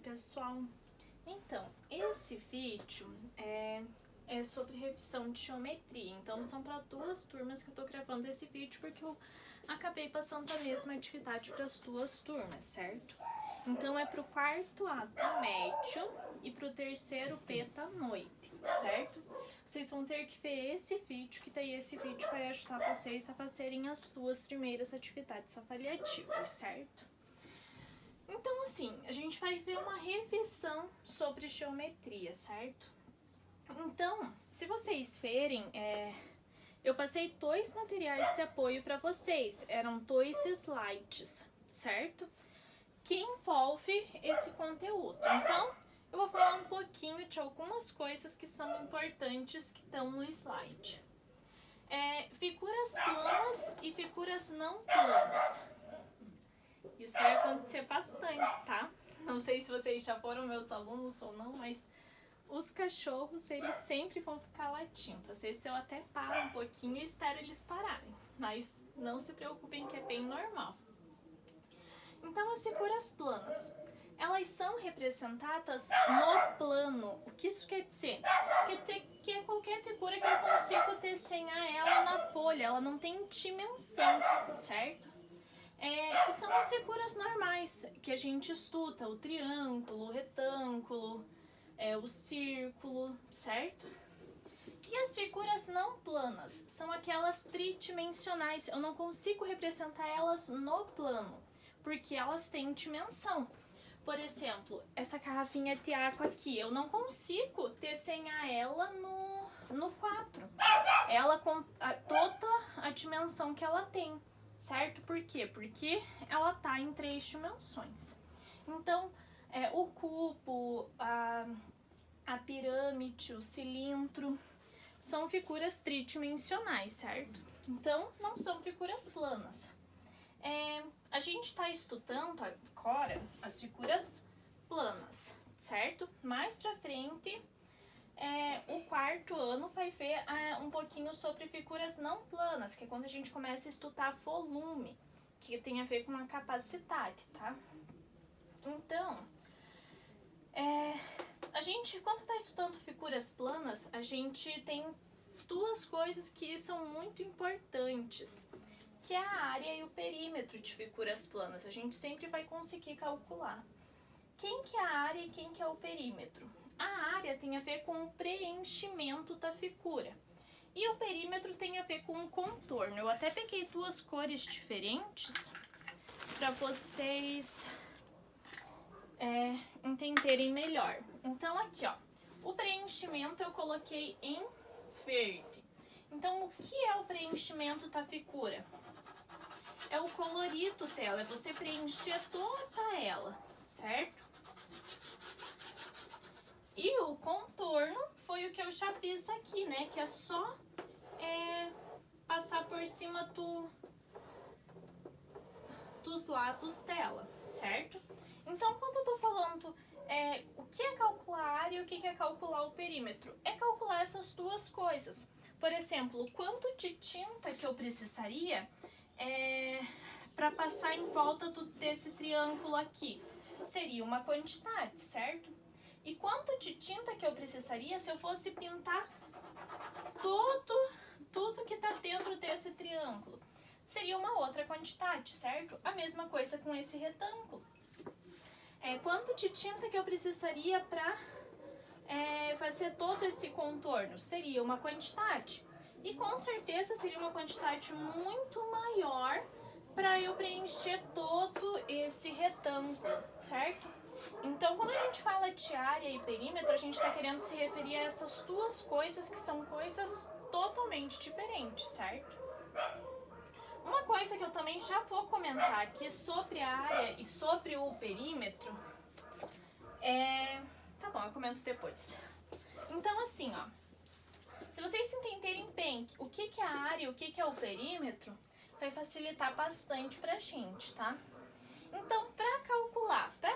pessoal! Então, esse vídeo é sobre revisão de geometria. Então, são para duas turmas que eu tô gravando esse vídeo, porque eu acabei passando a mesma atividade para as duas turmas, certo? Então, é pro quarto A do médio e pro terceiro B da noite, certo? Vocês vão ter que ver esse vídeo, que daí esse vídeo vai ajudar vocês a fazerem as duas primeiras atividades avaliativas, certo? Então, assim, a gente vai ver uma revisão sobre geometria, certo? Então, se vocês verem, eu passei 2 materiais de apoio para vocês, eram 2 slides, certo? Que envolve esse conteúdo. Então, eu vou falar um pouquinho de algumas coisas que são importantes que estão no slide. Figuras planas e figuras não planas. Isso vai acontecer bastante, tá? Não sei se vocês já foram meus alunos ou não, mas os cachorros, eles sempre vão ficar latindo. Às vezes eu até paro um pouquinho e espero eles pararem, mas não se preocupem que é bem normal. Então, as figuras planas, elas são representadas no plano. O que isso quer dizer? Quer dizer que é qualquer figura que eu consigo desenhar ela na folha, ela não tem dimensão, certo? Que são as figuras normais que a gente estuda, o triângulo, o retângulo, o círculo, certo? E as figuras não planas são aquelas tridimensionais, eu não consigo representar elas no plano, porque elas têm dimensão. Por exemplo, essa garrafinha de água aqui, eu não consigo desenhar ela no quadro, ela com toda a dimensão que ela tem. Certo? Por quê? Porque ela tá em 3 dimensões. Então, o cubo, a pirâmide, o cilindro, são figuras tridimensionais, certo? Então, não são figuras planas. A gente está estudando agora as figuras planas, certo? Mais pra frente, o quarto ano vai ver um pouquinho sobre figuras não planas, que é quando a gente começa a estudar volume, que tem a ver com a capacidade, tá? Então, a gente, quando está estudando figuras planas, a gente tem duas coisas que são muito importantes, que é a área e o perímetro de figuras planas. A gente sempre vai conseguir calcular quem que é a área e quem que é o perímetro. A área tem a ver com o preenchimento da figura e o perímetro tem a ver com o contorno. Eu até peguei 2 cores diferentes para vocês entenderem melhor. Então aqui, ó, o preenchimento eu coloquei em verde. Então o que é o preenchimento da figura? É o colorido dela, é você preencher toda ela, certo? E o contorno foi o que eu já fiz aqui, né? Que é só passar por cima dos lados dela, certo? Então, quando eu tô falando o que é calcular a área e o que é calcular o perímetro, é calcular essas duas coisas. Por exemplo, quanto de tinta que eu precisaria para passar em volta desse triângulo aqui? Seria uma quantidade, certo? E quanto de tinta que eu precisaria se eu fosse pintar tudo que está dentro desse triângulo? Seria uma outra quantidade, certo? A mesma coisa com esse retângulo. Quanto de tinta que eu precisaria para fazer todo esse contorno? Seria uma quantidade. E com certeza seria uma quantidade muito maior para eu preencher todo esse retângulo, certo? Então, quando a gente fala de área e perímetro, a gente está querendo se referir a essas duas coisas que são coisas totalmente diferentes, certo? Uma coisa que eu também já vou comentar aqui sobre a área e sobre o perímetro Tá bom, eu comento depois. Então, assim, ó, se vocês entenderem bem o que é a área e o que é o perímetro, vai facilitar bastante pra gente, tá? Então, para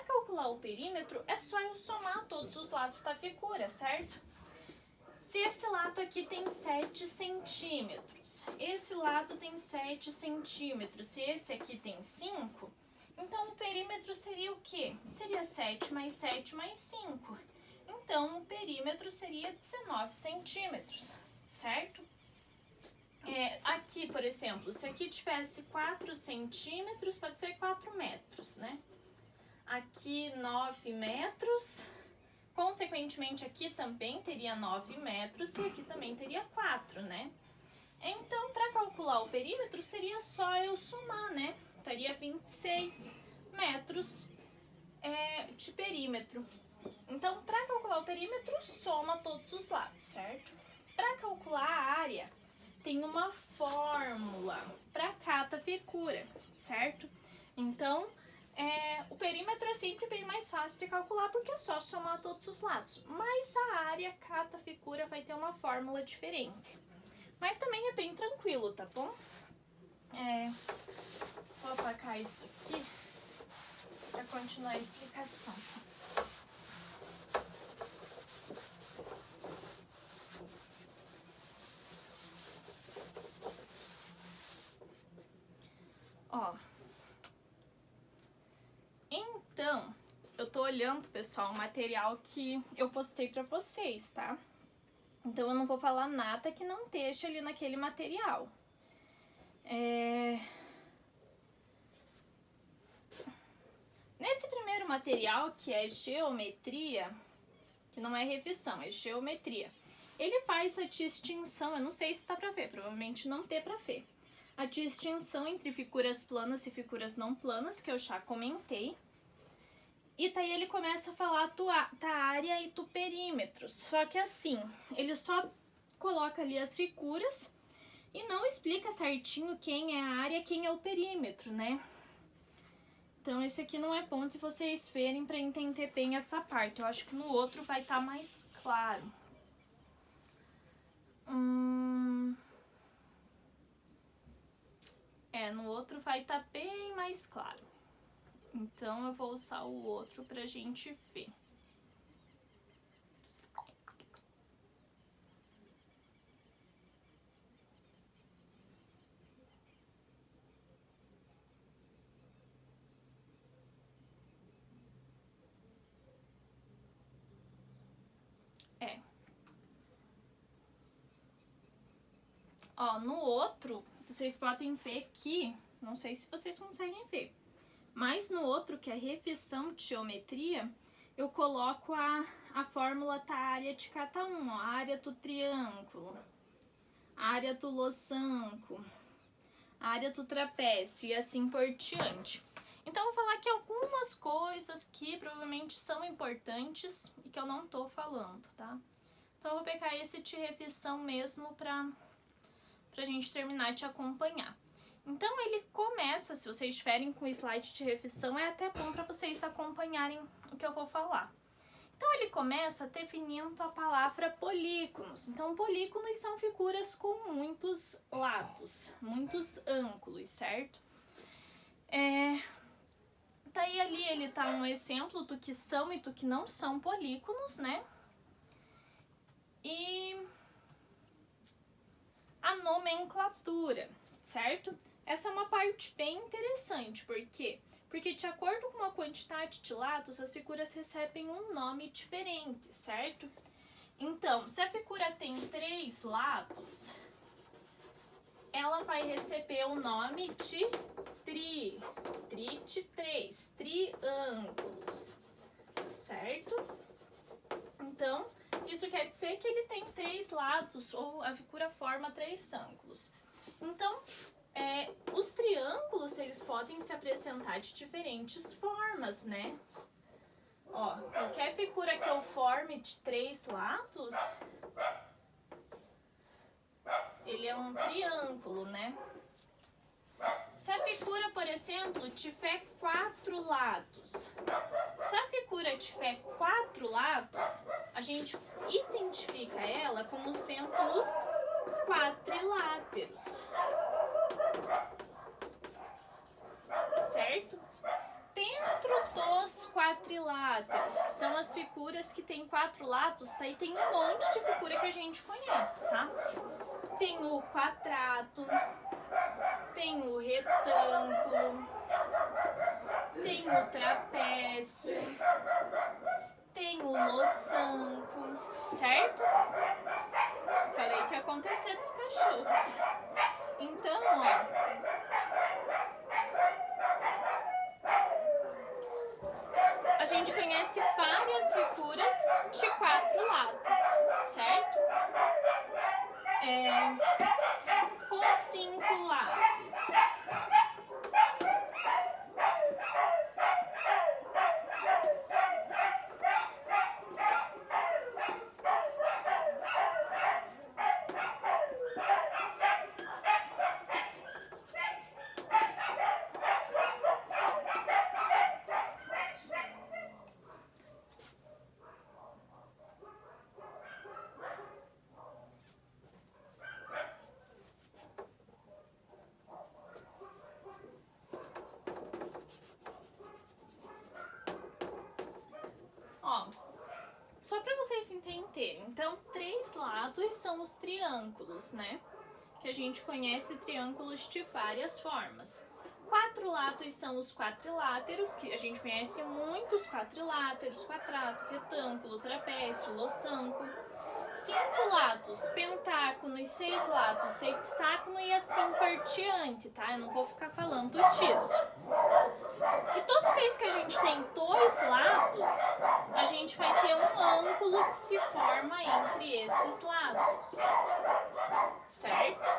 calcular o perímetro, é só eu somar todos os lados da figura, certo? Se esse lado aqui tem 7 centímetros, esse lado tem 7 centímetros, se esse aqui tem 5, Então, o perímetro seria o quê? Seria 7 mais 7 mais 5. Então, o perímetro seria 19 centímetros, certo? Aqui, por exemplo, se aqui tivesse 4 centímetros, pode ser 4 metros, né? Aqui 9 metros, consequentemente aqui também teria 9 metros e aqui também teria 4, né? Então, para calcular o perímetro, seria só eu somar, né? Estaria 26 metros de perímetro. Então, para calcular o perímetro, soma todos os lados, certo? Para calcular a área, tem uma fórmula para cada figura, certo? Então, o perímetro é sempre bem mais fácil de calcular porque é só somar todos os lados. Mas a área, cada figura vai ter uma fórmula diferente. Mas também é bem tranquilo, tá bom? Vou apagar isso aqui para continuar a explicação. Ó. Então, eu tô olhando, pessoal, o material que eu postei pra vocês, tá? Então, eu não vou falar nada que não esteja ali naquele material. Nesse primeiro material, que é geometria, que não é revisão, é geometria, ele faz a distinção, eu não sei se tá pra ver, provavelmente não tem pra ver, a distinção entre figuras planas e figuras não planas, que eu já comentei. E daí ele começa a falar da área e do perímetro. Só que assim, ele só coloca ali as figuras e não explica certinho quem é a área e quem é o perímetro, né? Então esse aqui não é bom de vocês verem para entender bem essa parte. Eu acho que no outro vai estar mais claro. No outro vai estar bem mais claro. Então eu vou usar o outro pra gente ver. Ó, no outro, vocês podem ver que, não sei se vocês conseguem ver, mas no outro, que é revisão de geometria, eu coloco a fórmula da área de cada um, ó, a área do triângulo, a área do losango, a área do trapézio e assim por diante. Então, eu vou falar aqui algumas coisas que provavelmente são importantes e que eu não tô falando, tá? Então, eu vou pegar esse de revisão mesmo pra gente terminar de acompanhar. Então, ele começa, se vocês estiverem com o slide de revisão, é até bom para vocês acompanharem o que eu vou falar. Então, ele começa definindo a palavra polígonos. Então, polígonos são figuras com muitos lados, muitos ângulos, certo? Daí ali ele tá um exemplo do que são e do que não são polígonos, né? E a nomenclatura, certo? Essa é uma parte bem interessante, por quê? Porque de acordo com a quantidade de lados, as figuras recebem um nome diferente, certo? Então, se a figura tem 3 lados, ela vai receber o nome de de 3, triângulos, certo? Então, isso quer dizer que ele tem 3 lados, ou a figura forma 3 ângulos. Então, os triângulos, eles podem se apresentar de diferentes formas, né? Ó, qualquer figura que eu forme de 3 lados, ele é um triângulo, né? Se a figura, por exemplo, tiver 4 lados, se a figura tiver 4 lados, a gente identifica ela como sendo os quadriláteros, certo? Dentro dos quadriláteros, que são as figuras que tem 4 lados, daí tem um monte de figura que a gente conhece, tá? Tem o quadrado, tem o retângulo, o trapézio, tem o losango, certo? Falei que ia acontecer dos cachorros. Então, ó, a gente conhece várias figuras de 4 lados, certo? Com 5 lados. Só para vocês entenderem, então 3 lados são os triângulos, né? Que a gente conhece triângulos de várias formas. 4 lados são os quadriláteros, que a gente conhece muitos quadriláteros, quadrado, retângulo, trapézio, losango. 5 lados, pentágono, e 6 lados, hexágono e assim por diante, tá? Eu não vou ficar falando disso. E toda vez que a gente tem 2 lados, a gente vai ter um ângulo que se forma entre esses lados, certo?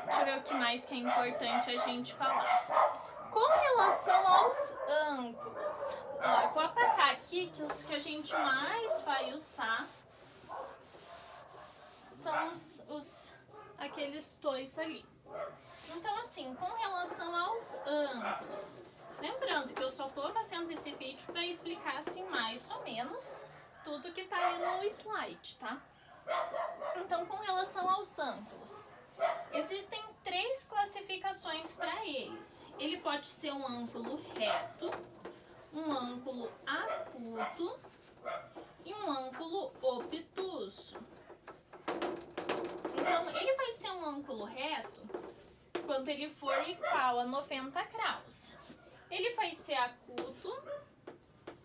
Deixa eu ver o que mais que é importante a gente falar. Com relação aos ângulos, ó, eu vou apagar aqui que os que a gente mais vai usar são aqueles 2 ali. Então, assim, com relação aos ângulos, lembrando que eu só tô fazendo esse vídeo para explicar, assim, mais ou menos tudo que tá ali no slide, tá? Então, com relação aos ângulos, existem 3 classificações para eles. Ele pode ser um ângulo reto, um ângulo agudo e um ângulo obtuso. Então, ele vai ser um ângulo reto quando ele for igual a 90 graus. Ele vai ser agudo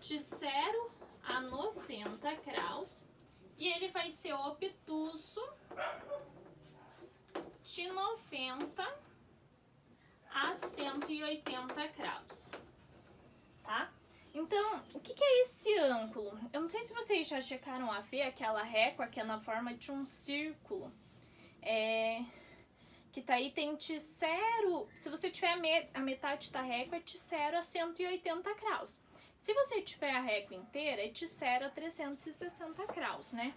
de 0 a 90 graus e ele vai ser obtuso de 90 a 180 graus, tá? Então, o que é esse ângulo? Eu não sei se vocês já checaram a ver aquela régua que é na forma de um círculo. Que tá aí, tem de 0, se você tiver a metade da régua, é de 0 a 180 graus. Se você tiver a régua inteira, é de 0 a 360 graus, né?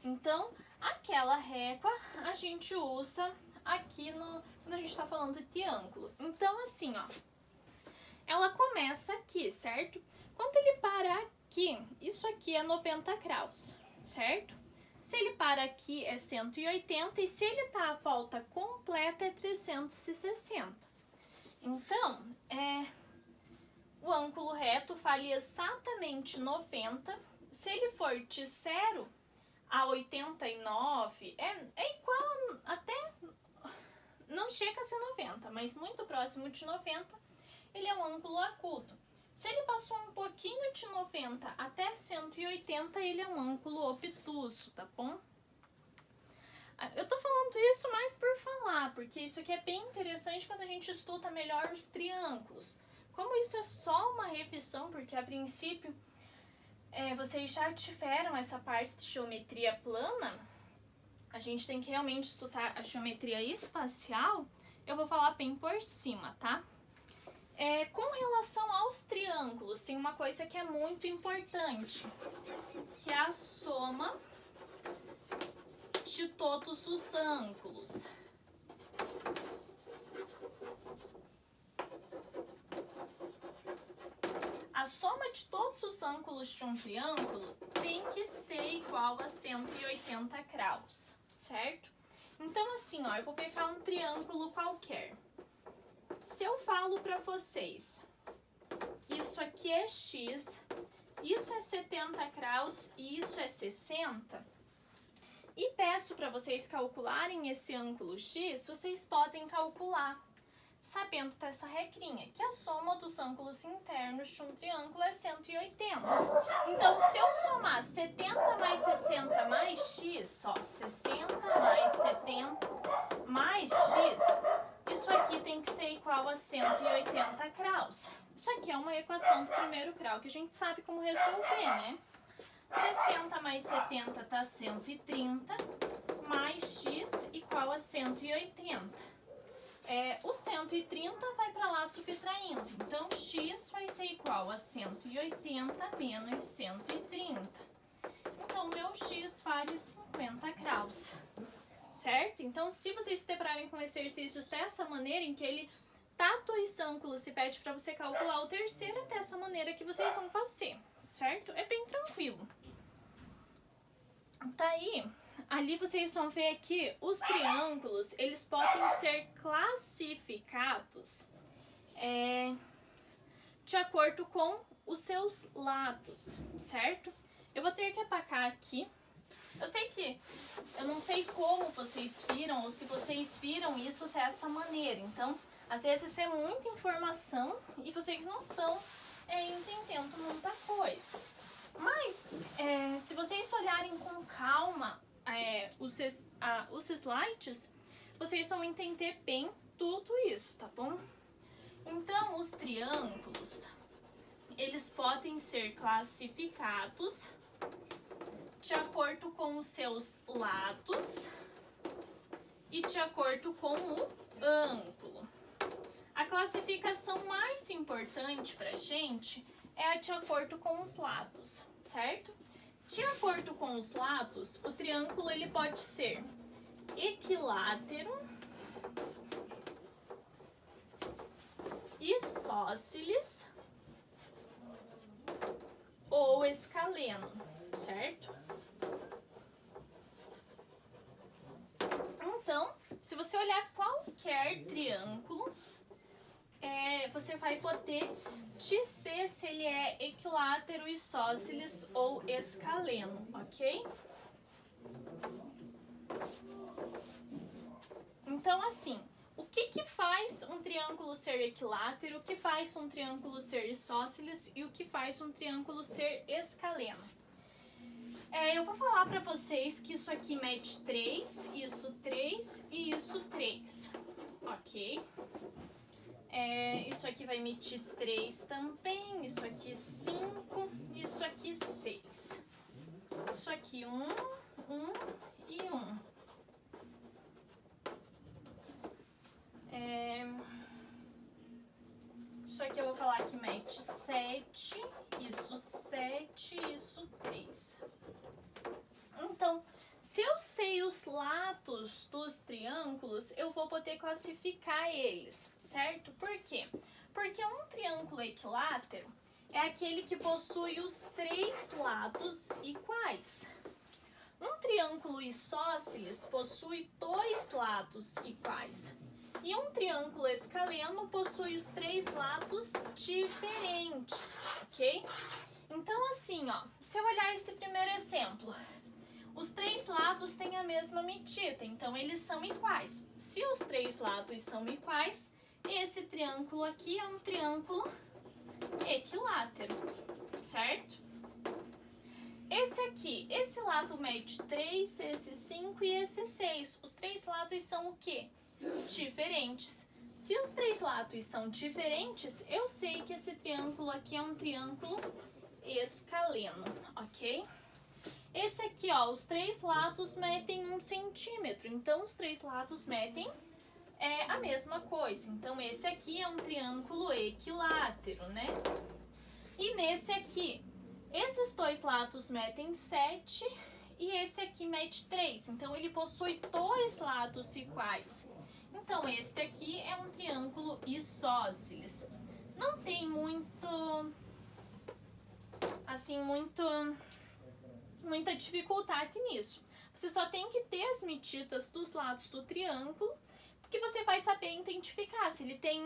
Então, aquela régua a gente usa aqui quando a gente tá falando de ângulo. Então, assim, ó, ela começa aqui, certo? Quando ele para aqui, isso aqui é 90 graus, certo? Se ele para aqui é 180 e se ele tá a volta completa é 360. Então, o ângulo reto vale exatamente 90. Se ele for de 0 a 89, é igual até, não chega a ser 90, mas muito próximo de 90, ele é um ângulo agudo. Se ele passou um pouquinho de 90 até 180, ele é um ângulo obtuso, tá bom? Eu tô falando isso mais por falar, porque isso aqui é bem interessante quando a gente estuda melhor os triângulos. Como isso é só uma revisão, porque a princípio vocês já tiveram essa parte de geometria plana, a gente tem que realmente estudar a geometria espacial, eu vou falar bem por cima, tá? Com relação aos triângulos, tem uma coisa que é muito importante, que é a soma de todos os ângulos. A soma de todos os ângulos de um triângulo tem que ser igual a 180 graus, certo? Então, assim, ó, eu vou pegar um triângulo qualquer. Se eu falo para vocês que isso aqui é x, isso é 70 graus e isso é 60, E peço para vocês calcularem esse ângulo x, vocês podem calcular sabendo dessa regrinha, que a soma dos ângulos internos de um triângulo é 180. Então, se eu somar 70 mais 60 mais x, ó, 60 mais 70 mais x, isso aqui tem que ser igual a 180 graus. Isso aqui é uma equação do primeiro grau que a gente sabe como resolver, né? 60 mais 70 dá 130, mais x igual a 180. O 130 vai para lá subtraindo, então x vai ser igual a 180 menos 130. Então, meu x vale 50 graus, certo? Então, se vocês se depararem com exercícios dessa maneira, em que ele tá dois ângulos e pede para você calcular o terceiro, é dessa maneira que vocês vão fazer, certo? É bem tranquilo. Tá aí... Ali vocês vão ver que os triângulos, eles podem ser classificados de acordo com os seus lados, certo? Eu vou ter que apagar aqui. Eu sei que, eu não sei como vocês viram, ou se vocês viram isso dessa maneira. Então, às vezes é muita informação e vocês não estão entendendo muita coisa. Mas, se vocês olharem com calma, os slides, vocês vão entender bem tudo isso, tá bom? Então, os triângulos, eles podem ser classificados de acordo com os seus lados e de acordo com o ângulo. A classificação mais importante pra gente é a de acordo com os lados, certo? De acordo com os lados, o triângulo ele pode ser equilátero, isósceles ou escaleno, certo? Então, se você olhar qualquer triângulo, você vai poder dizer se ele é equilátero, isósceles ou escaleno, ok? Então, assim, o que faz um triângulo ser equilátero, o que faz um triângulo ser isósceles e o que faz um triângulo ser escaleno? Eu vou falar pra vocês que isso aqui mede 3 e isso 3, ok? Isso aqui vai medir 3 também, isso aqui 5, isso aqui 6. Isso aqui 1 e 1. Isso aqui eu vou falar que mede 7, isso 3. Então, se eu sei os lados dos triângulos, eu vou poder classificar eles, certo? Por quê? Porque um triângulo equilátero é aquele que possui os 3 lados iguais. Um triângulo isósceles possui 2 lados iguais. E um triângulo escaleno possui os 3 lados diferentes, ok? Então, assim, ó, se eu olhar esse primeiro exemplo, os 3 lados têm a mesma medida, então eles são iguais. Se os 3 lados são iguais, esse triângulo aqui é um triângulo equilátero, certo? Esse aqui, esse lado mede 3, esse 5 e esse 6. Os 3 lados são o quê? Diferentes. Se os 3 lados são diferentes, eu sei que esse triângulo aqui é um triângulo escaleno, ok? Esse aqui, ó, os 3 lados medem 1 centímetro, então os 3 lados medem a mesma coisa. Então, esse aqui é um triângulo equilátero, né? E nesse aqui, esses 2 lados medem 7 e esse aqui mede 3, então ele possui 2 lados iguais. Então, este aqui é um triângulo isósceles. Não tem muita dificuldade nisso. Você só tem que ter as medidas dos lados do triângulo, porque você vai saber identificar se ele tem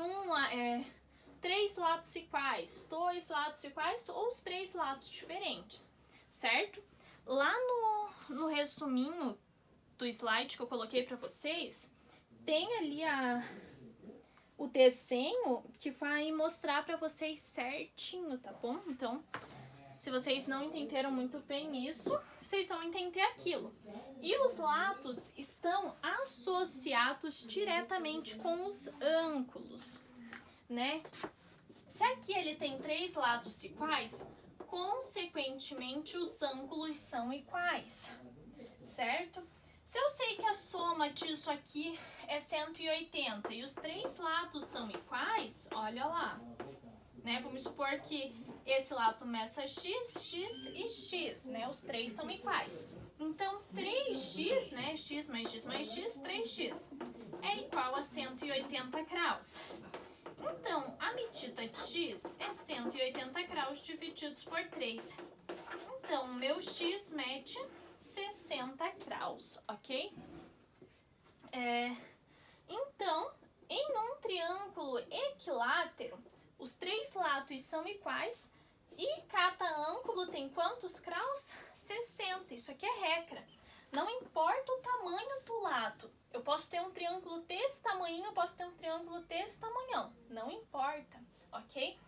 3 lados iguais, 2 lados iguais ou os 3 lados diferentes, certo? Lá no resuminho do slide que eu coloquei pra vocês, tem ali o desenho que vai mostrar pra vocês certinho, tá bom? Então, se vocês não entenderam muito bem isso, vocês vão entender aquilo. E os lados estão associados diretamente com os ângulos, né? Se aqui ele tem 3 lados iguais, consequentemente os ângulos são iguais, certo? Se eu sei que a soma disso aqui é 180 e os 3 lados são iguais, olha lá, né? Vamos supor que esse lado meça x, x e x, né? Os 3 são iguais. Então, 3x, né? X mais x mais x, 3x, é igual a 180 graus. Então, a medida de x é 180 graus divididos por 3. Então, o meu x mede 60 graus, ok? Então, em um triângulo equilátero, os 3 lados são iguais e cada ângulo tem quantos graus? 60. Isso aqui é regra. Não importa o tamanho do lado. Eu posso ter um triângulo desse tamanho, eu posso ter um triângulo desse tamanhão. Não importa, ok?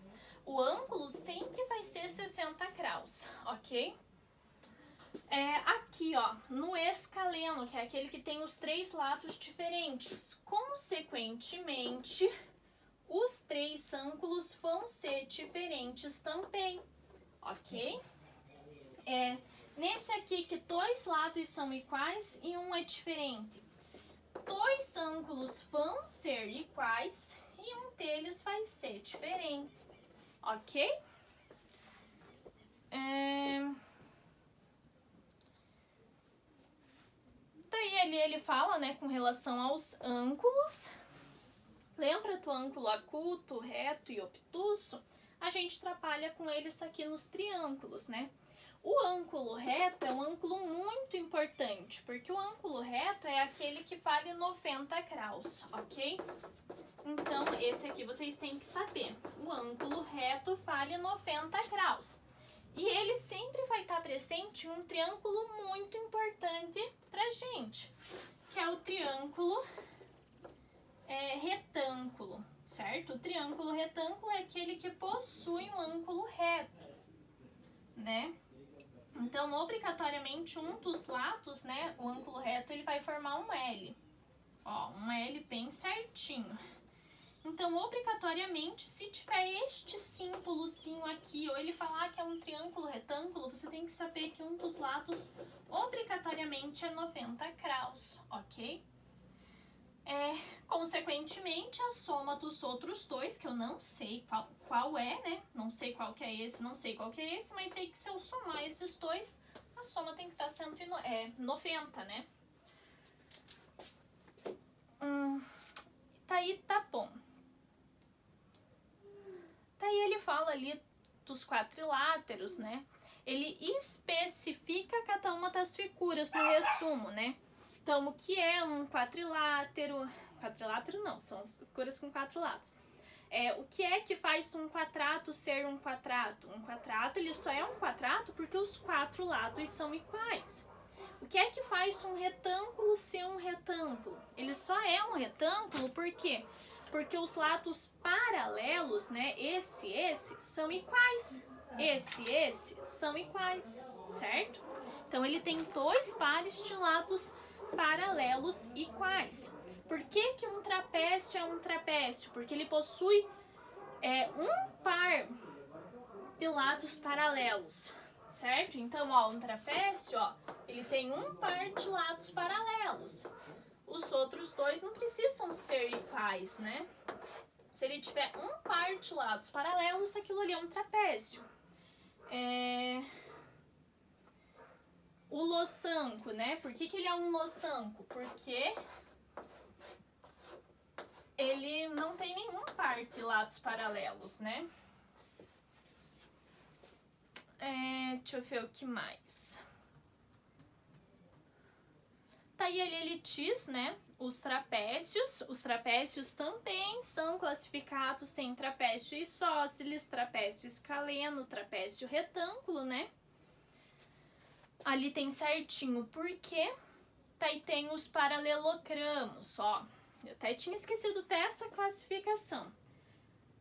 O ângulo sempre vai ser 60 graus, ok? Aqui, ó, no escaleno, que é aquele que tem os 3 lados diferentes, consequentemente, os 3 ângulos vão ser diferentes também, ok? Nesse aqui que 2 lados são iguais e um é diferente, 2 ângulos vão ser iguais e um deles vai ser diferente, ok? Daí ali ele fala, né, com relação aos ângulos. Lembra do ângulo acuto, reto e obtuso? A gente trabalha com eles aqui nos triângulos, né? O ângulo reto é um ângulo muito importante, porque o ângulo reto é aquele que vale 90 graus, ok? Então, esse aqui vocês têm que saber. O ângulo reto vale 90 graus. E ele sempre vai estar presente em um triângulo muito importante pra gente, que é o triângulo retângulo, certo? O triângulo retângulo é aquele que possui um ângulo reto, né? Então, obrigatoriamente, um dos lados, né, o ângulo reto, ele vai formar um L. Ó, um L bem certinho. Então, obrigatoriamente, se tiver este símbolozinho aqui, ou ele falar que é um triângulo retângulo, você tem que saber que um dos lados, obrigatoriamente, é 90 graus, ok? Consequentemente, a soma dos outros dois, que eu não sei qual é, né? Não sei qual que é esse, não sei qual que é esse, mas sei que se eu somar esses dois, a soma tem que estar 90, né? Daí tá bom. Daí ele fala ali dos quadriláteros, né? Ele especifica cada uma das figuras no resumo, né? Então, o que é um quadrilátero? Quadrilátero não, são figuras com 4 lados. O que é que faz um quadrado ser um quadrado? Um quadrado, ele só é um quadrado porque os 4 lados são iguais. O que é que faz um retângulo ser um retângulo? Ele só é um retângulo por quê? Porque os lados paralelos, né, esse e esse, são iguais. Esse e esse são iguais, certo? Então, ele tem 2 pares de lados paralelos iguais. Por que que um trapézio é um trapézio? Porque ele possui um par de lados paralelos, certo? Então, ó, um trapézio, ó, ele tem um par de lados paralelos. Os outros 2 não precisam ser iguais, né? Se ele tiver um par de lados paralelos, aquilo ali é um trapézio. O losango, né? Por que que ele é um losango? Porque ele não tem nenhum par de lados paralelos, né? Deixa eu ver o que mais. Daí ele diz, né, os trapézios também são classificados em trapézio isósceles, trapézio escaleno, trapézio retângulo, né? Ali tem certinho por quê. Daí tem os paralelogramos, ó. Eu até tinha esquecido dessa classificação.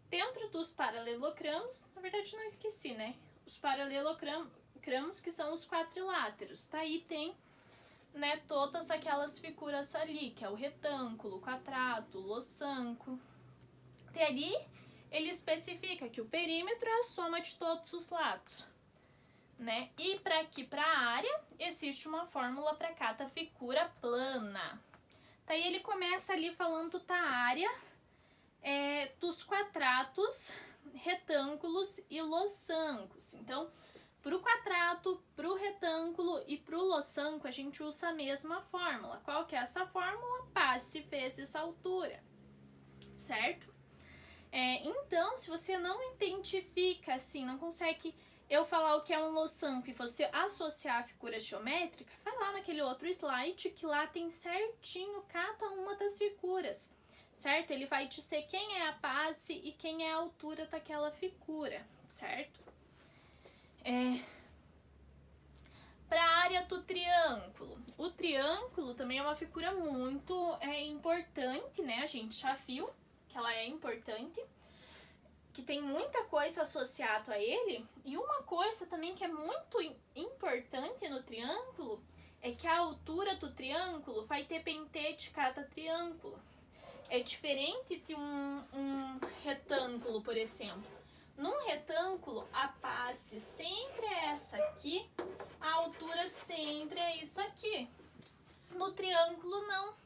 Dentro dos paralelogramos, na verdade não esqueci, né? Os paralelogramos que são os quadriláteros. Daí tem, né, todas aquelas figuras ali, que é o retângulo, o quadrado, o losango. E ali ele especifica que o perímetro é a soma de todos os lados, né? E para aqui, para a área, existe uma fórmula para cada figura plana. Daí ele começa ali falando da área dos quadrados, retângulos e losangos. Então, para o quadrado, para o retângulo e para o losango, a gente usa a mesma fórmula. Qual que é essa fórmula? Passe vezes altura, certo? Então, se você não identifica, assim, não consegue eu falar o que é um losango e você associar a figura geométrica, vai lá naquele outro slide que lá tem certinho cada uma das figuras, certo? Ele vai dizer quem é a base e quem é a altura daquela figura, certo? Para a área do triângulo. O triângulo também é uma figura muito importante, né? A gente já viu que ela é importante, que tem muita coisa associada a ele. E uma coisa também que é muito importante no triângulo é que a altura do triângulo vai depender de cada triângulo. É diferente de um retângulo, por exemplo. Num retângulo, a base sempre é essa aqui, a altura sempre é isso aqui. No triângulo, não.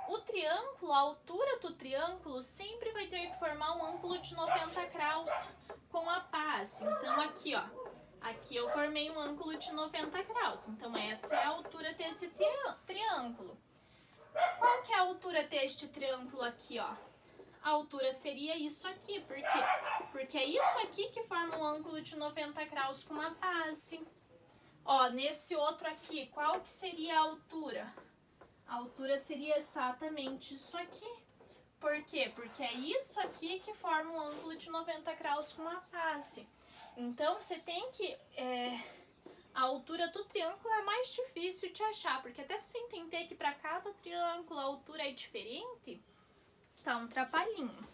O triângulo, a altura do triângulo sempre vai ter que formar um ângulo de 90 graus com a base. Então, aqui, ó, aqui eu formei um ângulo de 90 graus. Então, essa é a altura desse triângulo. Qual que é a altura deste triângulo aqui, ó? A altura seria isso aqui. Por quê? Porque é isso aqui que forma um ângulo de 90 graus com uma base. Ó, nesse outro aqui, qual que seria a altura? A altura seria exatamente isso aqui. Por quê? Porque é isso aqui que forma um ângulo de 90 graus com uma base. Então, você tem que... a altura do triângulo é mais difícil de achar, porque até você entender que para cada triângulo a altura é diferente, tá um trabalhinho.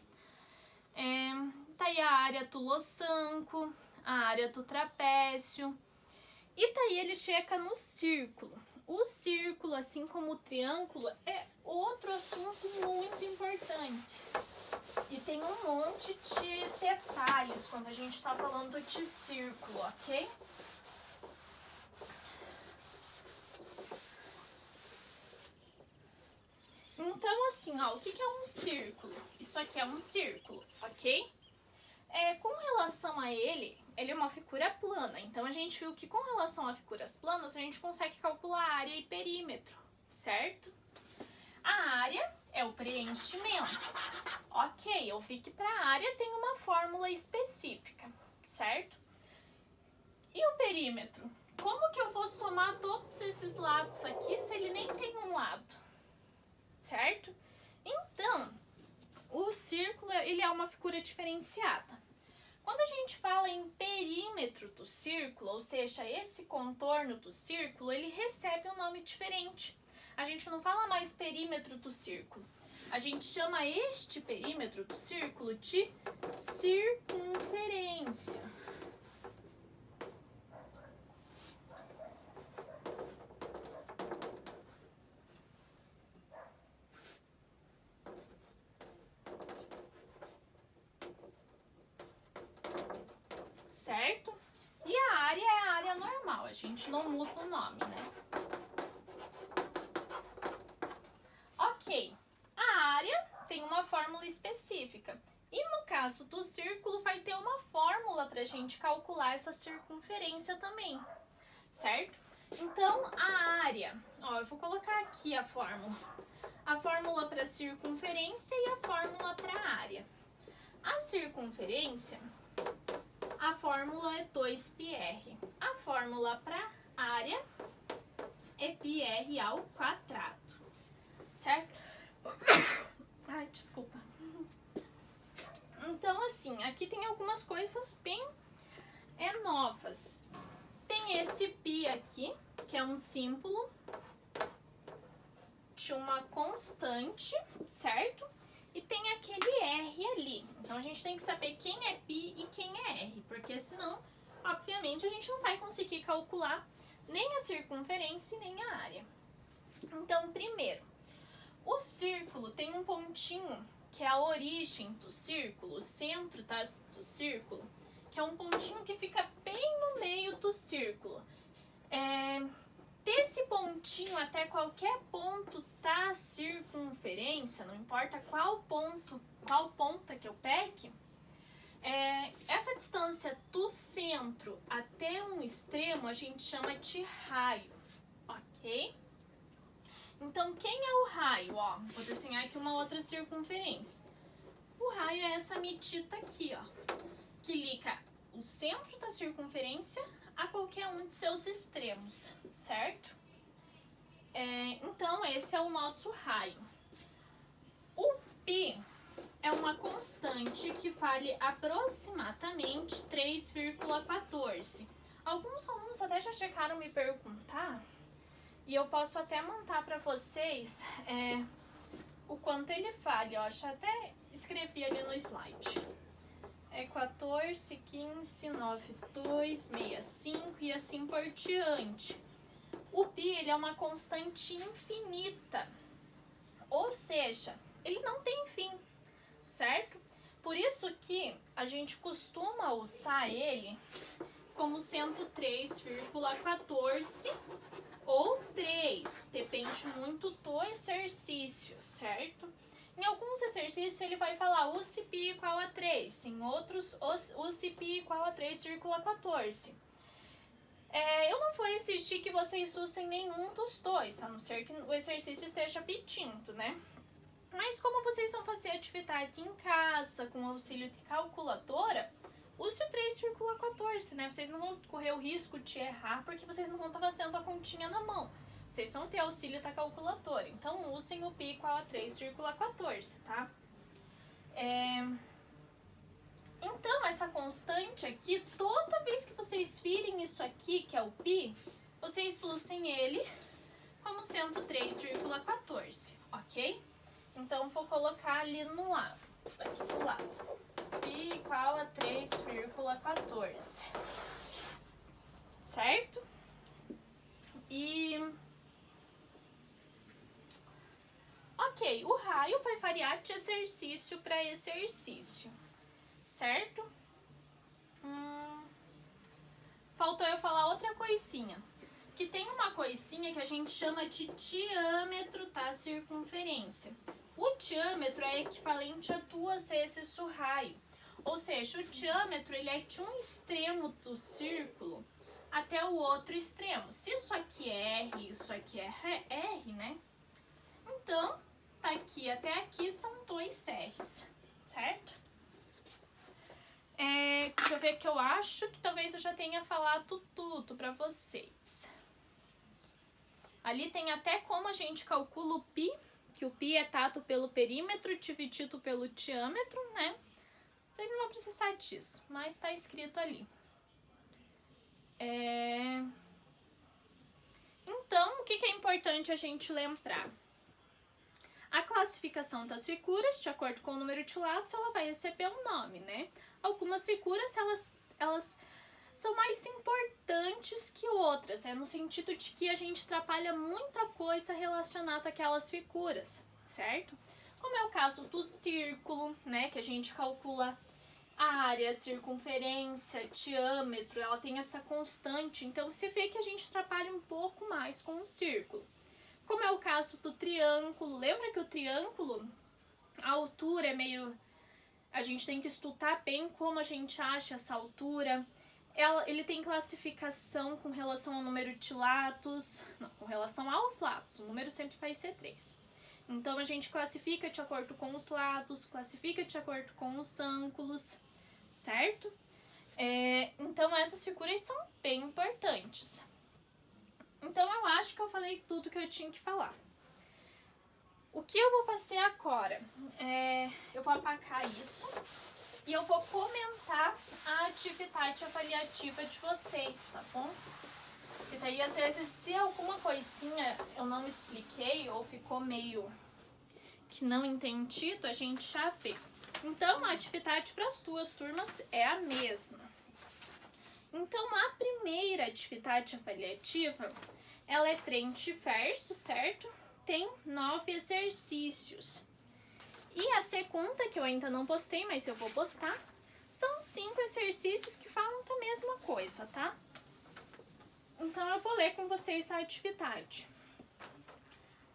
Tá aí a área do losango, a área do trapézio. E daí ele chega no círculo. O círculo, assim como o triângulo, é outro assunto muito importante. E tem um monte de detalhes quando a gente está falando de círculo, ok? Então, assim, ó, o que é um círculo? Isso aqui é um círculo, ok? Com relação a ele é uma figura plana. Então, a gente viu que com relação a figuras planas, a gente consegue calcular área e perímetro, certo? A área é o preenchimento. Ok, eu vi que para a área tem uma fórmula específica, certo? E o perímetro? Como que eu vou somar todos esses lados aqui se ele nem tem um lado? Certo? Então, o círculo ele é uma figura diferenciada. Quando a gente fala em perímetro do círculo, ou seja, esse contorno do círculo, ele recebe um nome diferente. A gente não fala mais perímetro do círculo. A gente chama este perímetro do círculo de circunferência. Certo? E a área é a área normal, a gente não muda o nome, né? Ok, a área tem uma fórmula específica. E no caso do círculo, vai ter uma fórmula para a gente calcular essa circunferência também, certo? Então, a área, ó, eu vou colocar aqui a fórmula. A fórmula para circunferência e a fórmula para área. A circunferência... A fórmula é 2πr. A fórmula para área é πr ao quadrado. Certo? Ai, desculpa. Então, assim, aqui tem algumas coisas bem novas. Tem esse π aqui, que é um símbolo. existe uma constante, certo? E tem aquele R ali. Então, a gente tem que saber quem é π e quem é R, porque senão, obviamente, a gente não vai conseguir calcular nem a circunferência e nem a área. Então, primeiro, o círculo tem um pontinho que é a origem do círculo, o centro do círculo, que é um pontinho que fica bem no meio do círculo. Desse pontinho até qualquer ponto da circunferência, não importa qual ponta que eu pegue, essa distância do centro até um extremo a gente chama de raio, ok? Então, quem é o raio? Ó, vou desenhar aqui uma outra circunferência. O raio é essa medida aqui, ó, que liga o centro da circunferência a qualquer um de seus extremos, certo? Então, esse é o nosso raio. O π é uma constante que vale aproximadamente 3,14. Alguns alunos até já chegaram a me perguntar, e eu posso até montar para vocês o quanto ele vale. Ó, já até escrevi ali no slide. 14, 15, 9, 2, 65 e assim por diante. O π ele é uma constante infinita, ou seja, ele não tem fim, certo? Por isso que a gente costuma usar ele como sendo 3,14 ou 3, depende muito do exercício, certo? Em alguns exercícios ele vai falar use π igual a 3, em outros use π igual a 3,14. Eu não vou insistir que vocês usem nenhum dos dois, a não ser que o exercício esteja pedindo, né? Mas como vocês vão fazer atividade em casa, com auxílio de calculadora, use o 3,14, né? Vocês não vão correr o risco de errar, porque vocês não vão estar fazendo a continha na mão. Vocês vão ter auxílio da calculadora. Então, usem o π igual a 3,14, tá? Então, essa constante aqui, toda vez que vocês virem isso aqui, que é o π, vocês usem ele como sendo 3,14, ok? Então, vou colocar ali no lado, aqui do lado. π igual a 3,14, certo? Ok, o raio vai variar de exercício para exercício, certo? Faltou eu falar outra coisinha. Que tem uma coisinha que a gente chama de diâmetro da circunferência. O diâmetro é equivalente a 2 vezes o raio. Ou seja, o diâmetro ele é de um extremo do círculo até o outro extremo. Se isso aqui é R, isso aqui é R, né? Então, daqui até aqui são 2 R's, certo? Deixa eu ver que eu acho que talvez eu já tenha falado tudo para vocês. Ali tem até como a gente calcula o π, que o π é dado pelo perímetro dividido pelo diâmetro, né? Vocês não vão precisar disso, mas está escrito ali. Então, o que é importante a gente lembrar? A classificação das figuras, de acordo com o número de lados, ela vai receber um nome, né? Algumas figuras, elas são mais importantes que outras, no sentido de que a gente trabalha muita coisa relacionada àquelas figuras, certo? Como é o caso do círculo, né, que a gente calcula a área, circunferência, diâmetro, ela tem essa constante, então você vê que a gente trabalha um pouco mais com o círculo. Como é o caso do triângulo, lembra que o triângulo, a altura é meio... A gente tem que estudar bem como a gente acha essa altura. Ele tem classificação com relação ao número de lados, não, com relação aos lados, o número sempre vai ser 3. Então, a gente classifica de acordo com os lados, classifica de acordo com os ângulos, certo? Então, essas figuras são bem importantes. Então, eu acho que eu falei tudo que eu tinha que falar. O que eu vou fazer agora? Eu vou apagar isso e eu vou comentar a atividade avaliativa de vocês, tá bom? que daí às vezes se alguma coisinha eu não expliquei ou ficou meio que não entendido, a gente já vê. Então a atividade para as duas turmas é a mesma. Então a primeira atividade avaliativa, ela é frente e verso, certo? Tem 9 exercícios. E a segunda, que eu ainda não postei, mas eu vou postar, são 5 exercícios que falam da mesma coisa, tá? Então eu vou ler com vocês a atividade.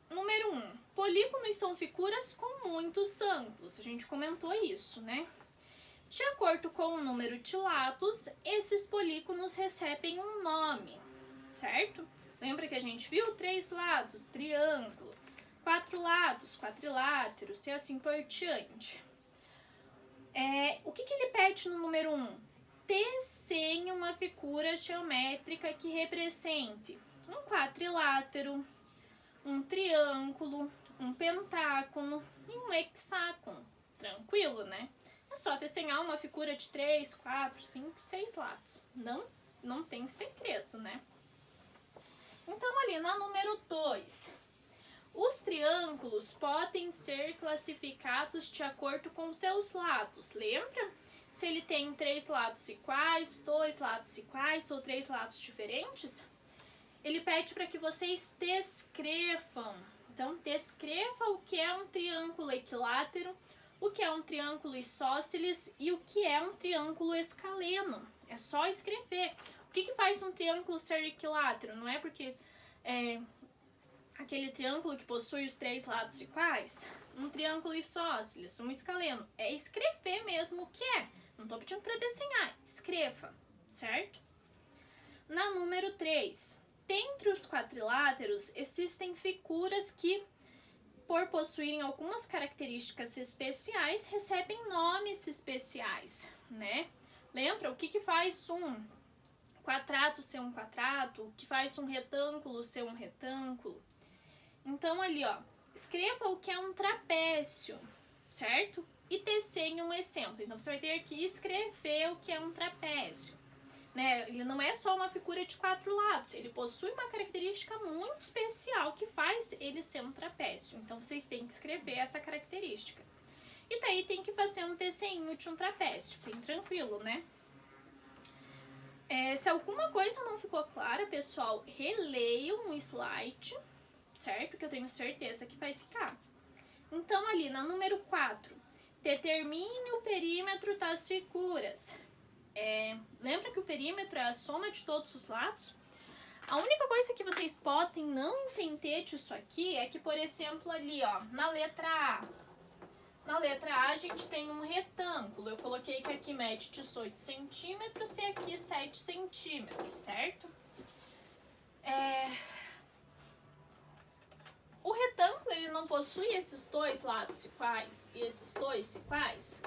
Número 1. Polígonos são figuras com muitos ângulos. A gente comentou isso, né? De acordo com o número de lados, esses polígonos recebem um nome, certo? Lembra que a gente viu 3 lados, triângulo, 4 lados, quadriláteros e assim por diante. O que ele pede no número 1? Desenhe uma figura geométrica que represente um quadrilátero, um triângulo, um pentágono e um hexágono. Tranquilo, né? É só desenhar uma figura de 3, 4, 5, 6 lados. Não tem segredo, né? Então, ali na número 2, os triângulos podem ser classificados de acordo com seus lados. Lembra? Se ele tem 3 lados iguais, 2 lados iguais ou 3 lados diferentes, ele pede para que vocês descrevam. Então, descreva o que é um triângulo equilátero, o que é um triângulo isósceles e o que é um triângulo escaleno. É só escrever. O que faz um triângulo ser equilátero? Não é porque aquele triângulo que possui os 3 lados iguais? Um triângulo isósceles, um escaleno. É escrever mesmo o que é. Não estou pedindo para desenhar. Escreva, certo? Na número 3, dentre os quadriláteros existem figuras que, por possuírem algumas características especiais, recebem nomes especiais, né? Lembra o que faz um quadrado ser um quadrado, o que faz um retângulo ser um retângulo? Então ali, ó, escreva o que é um trapézio, certo? E desenhe um exemplo. Então você vai ter que escrever o que é um trapézio, né? Ele não é só uma figura de 4 lados, ele possui uma característica muito especial que faz ele ser um trapézio. Então vocês têm que escrever essa característica. E daí tem que fazer um desenho de um trapézio, bem tranquilo, né? Se alguma coisa não ficou clara, pessoal, releiam um slide, certo? Que eu tenho certeza que vai ficar. Então ali na número 4, determine o perímetro das figuras. Lembra que o perímetro é a soma de todos os lados? A única coisa que vocês podem não entender disso aqui é que, por exemplo, ali, ó, na letra A a gente tem um retângulo. Eu coloquei que aqui mede 18 centímetros e aqui 7 centímetros, certo? O retângulo, ele não possui esses 2 lados iguais e esses 2 iguais?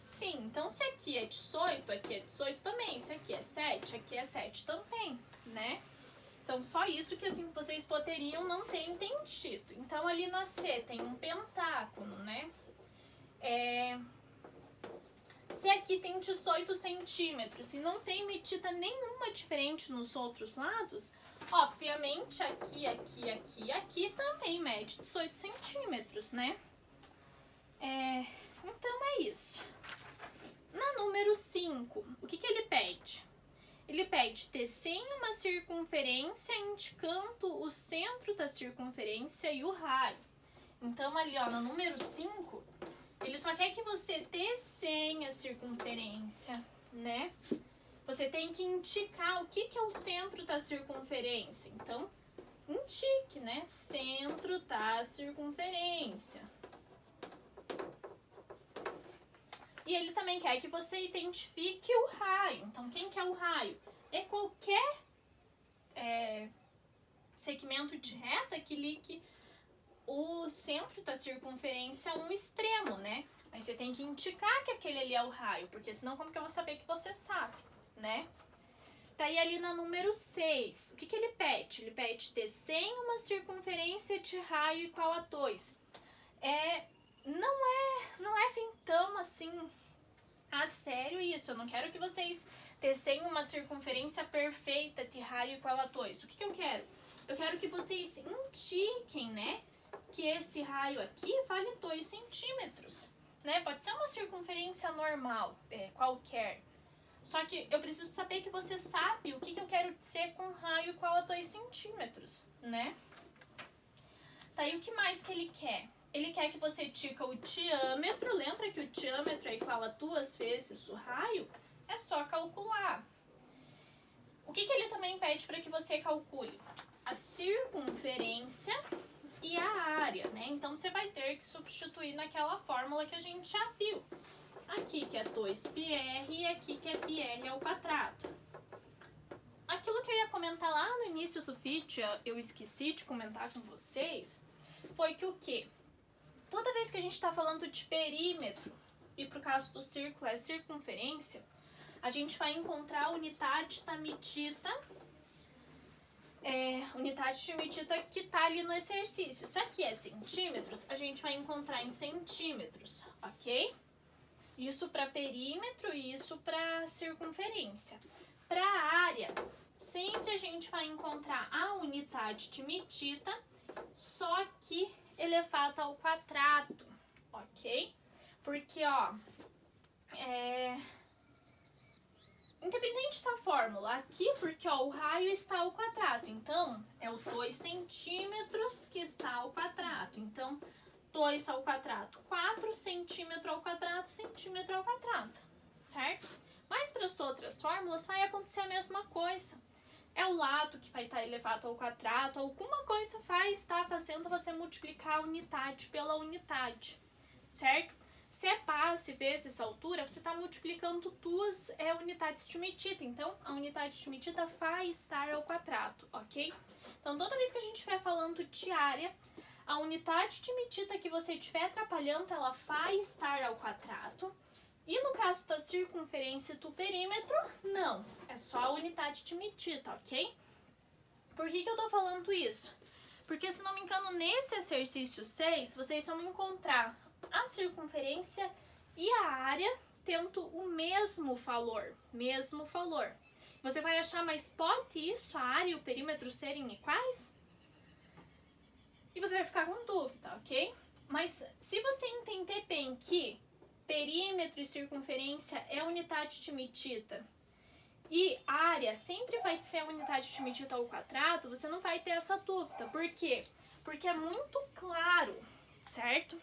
Sim, então se aqui é 18, aqui é 18 também. Se aqui é 7, aqui é 7 também, né? Então, só isso que assim, vocês poderiam não ter entendido. Então, ali na C tem um pentágono, né? Se aqui tem 18 centímetros e não tem medida nenhuma diferente nos outros lados, obviamente aqui também mede 18 centímetros, né? Então, é isso. Na número 5, o que ele pede? Ele pede desenhe uma circunferência indicando o centro da circunferência e o raio. Então, ali, ó, no número 5, ele só quer que você desenhe a circunferência, né? Você tem que indicar o que é o centro da circunferência. Então, indique, né? Centro da circunferência. E ele também quer que você identifique o raio. Então, quem que é o raio? É qualquer segmento de reta que ligue o centro da circunferência a um extremo, né? Mas você tem que indicar que aquele ali é o raio, porque senão como que eu vou saber que você sabe, né? Daí ali na número 6, o que ele pede? Ele pede desenhe uma circunferência de raio igual a 2. Não é tão assim a sério isso. Eu não quero que vocês desenhem uma circunferência perfeita de raio igual a 2. O que eu quero? Eu quero que vocês indiquem, né, que esse raio aqui vale 2 centímetros, né? Pode ser uma circunferência normal, qualquer. Só que eu preciso saber que você sabe o que eu quero dizer com raio igual a 2 centímetros, né? Tá, e o que mais que ele quer? Ele quer que você diga o diâmetro. Lembra que o diâmetro é igual a 2 vezes o raio? É só calcular. O que ele também pede para que você calcule? A circunferência e a área, né? Então, você vai ter que substituir naquela fórmula que a gente já viu. Aqui que é 2πr e aqui que é πr ao quadrado. Aquilo que eu ia comentar lá no início do vídeo, eu esqueci de comentar com vocês, foi que o quê? Toda vez que a gente está falando de perímetro, e pro caso do círculo é circunferência, a gente vai encontrar a unidade da medida, que está ali no exercício. Se aqui é centímetros, a gente vai encontrar em centímetros, ok? Isso para perímetro e isso para circunferência. Para área, sempre a gente vai encontrar a unidade de medida, só que elevada ao quadrado, ok? Porque, ó, independente da fórmula, aqui porque ó, o raio está ao quadrado, então é o 2 centímetros que está ao quadrado. Então, 2 ao quadrado, 4, centímetro ao quadrado, centímetro ao quadrado, certo? Mas para as outras fórmulas vai acontecer a mesma coisa. É o lado que vai estar elevado ao quadrado, alguma coisa vai estar fazendo você multiplicar a unidade pela unidade, certo? Se é passe vezes altura, você está multiplicando duas unidades de medida, então a unidade de medida vai estar ao quadrado, ok? Então toda vez que a gente estiver falando de área, a unidade de medida que você estiver atrapalhando, ela vai estar ao quadrado. E no caso da circunferência e do perímetro, não. É só a unidade de medida, ok? Por que eu tô falando isso? Porque, se não me engano, nesse exercício 6, vocês vão encontrar a circunferência e a área tendo o mesmo valor. Você vai achar, mas pode isso, a área e o perímetro serem iguais? E você vai ficar com dúvida, ok? Mas se você entender bem que perímetro e circunferência é unidade de medida e área sempre vai ser a unidade de medida ao quadrado, você não vai ter essa dúvida. Por quê? Porque é muito claro, certo?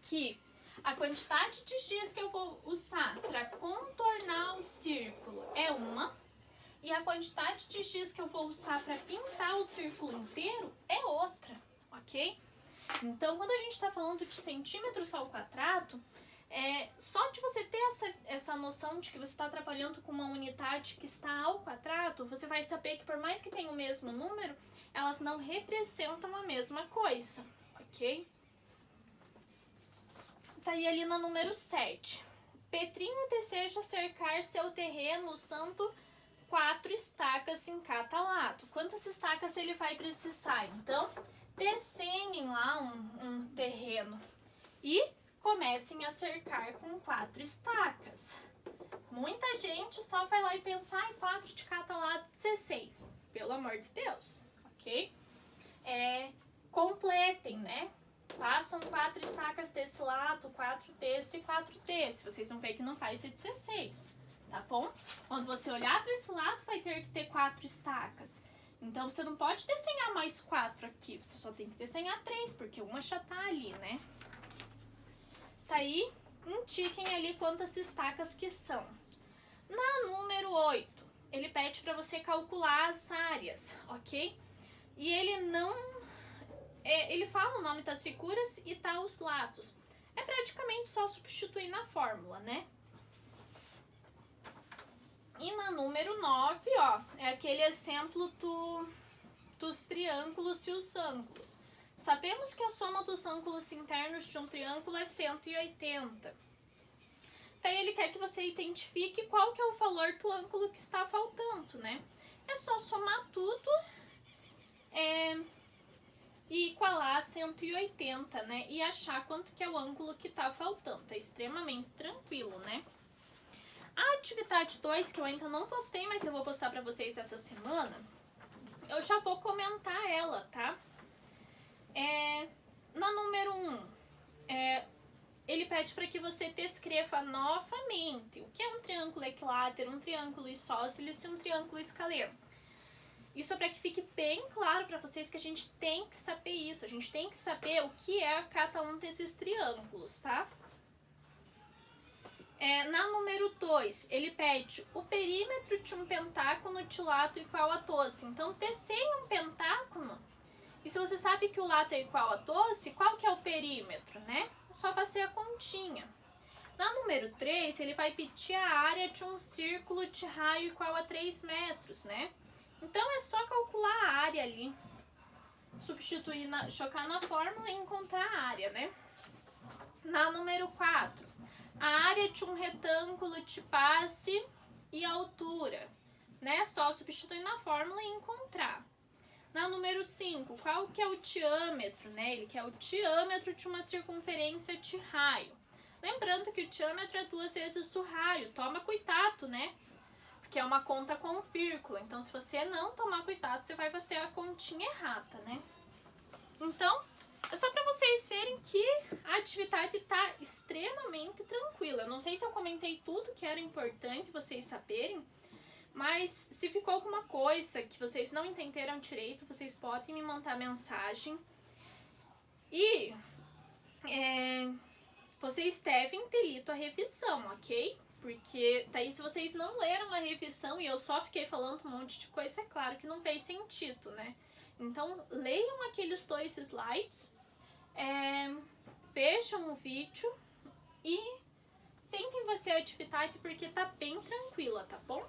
Que a quantidade de x que eu vou usar para contornar o círculo é uma, e a quantidade de x que eu vou usar para pintar o círculo inteiro é outra, ok? Então, quando a gente está falando de centímetros ao quadrado, só de você ter essa noção de que você está trabalhando com uma unidade que está ao quadrado, você vai saber que por mais que tenha o mesmo número, elas não representam a mesma coisa, ok? Tá aí ali no número 7. Pedrinho deseja cercar seu terreno usando 4 estacas em cada lado. Quantas estacas ele vai precisar? Então, desenhem lá um terreno e comecem a cercar com 4 estacas. Muita gente só vai lá e pensar em 4 de cada lado, 16. Pelo amor de Deus, ok? Completem, né? Passam 4 estacas desse lado, 4 desse e 4 desse. Vocês vão ver que não faz 16, tá bom? Quando você olhar para esse lado, vai ter que ter 4 estacas. Então, você não pode desenhar mais 4 aqui. Você só tem que desenhar 3, porque uma já tá ali, né? Tá aí, indiquem ali quantas estacas que são. Na número 8, ele pede para você calcular as áreas, ok? E ele não... ele fala o nome das figuras e tá os lados. É praticamente só substituir na fórmula, né? E na número 9, ó, é aquele exemplo dos triângulos e os ângulos. Sabemos que a soma dos ângulos internos de um triângulo é 180. Daí ele quer que você identifique qual que é o valor do ângulo que está faltando, né? É só somar tudo e igualar a 180, né? E achar quanto que é o ângulo que está faltando. É extremamente tranquilo, né? A atividade 2, que eu ainda não postei, mas eu vou postar pra vocês essa semana, eu já vou comentar ela, tá? Na número 1, ele pede para que você descreva novamente o que é um triângulo equilátero, um triângulo isósceles e um triângulo escaleno. Isso é para que fique bem claro para vocês que a gente tem que saber isso, a gente tem que saber o que é cada um desses triângulos, tá? Na número 2, ele pede o perímetro de um pentágono de lado igual a 12. Então, desenhe um pentágono. E se você sabe que o lado é igual a 12, qual que é o perímetro, né? É só fazer a continha. Na número 3, ele vai pedir a área de um círculo de raio igual a 3 metros, né? Então, é só calcular a área ali. Substituir, chocar na fórmula e encontrar a área, né? Na número 4, a área de um retângulo de base e altura, né? Só substituir na fórmula e encontrar. Na número 5, qual que é o diâmetro, né? Ele quer o diâmetro de uma circunferência de raio. Lembrando que o diâmetro é 2 vezes o raio. Toma cuidado, né? Porque é uma conta com vírgula. Então, se você não tomar cuidado, você vai fazer a continha errada, né? Então, é só para vocês verem que a atividade está extremamente tranquila. Não sei se eu comentei tudo que era importante vocês saberem, mas se ficou alguma coisa que vocês não entenderam direito, vocês podem me mandar mensagem. E vocês devem ter lido a revisão, ok? Porque daí se vocês não leram a revisão e eu só fiquei falando um monte de coisa, é claro que não fez sentido, né? Então, leiam aqueles 2 slides, vejam o vídeo e tentem fazer a atividade porque tá bem tranquila, tá bom?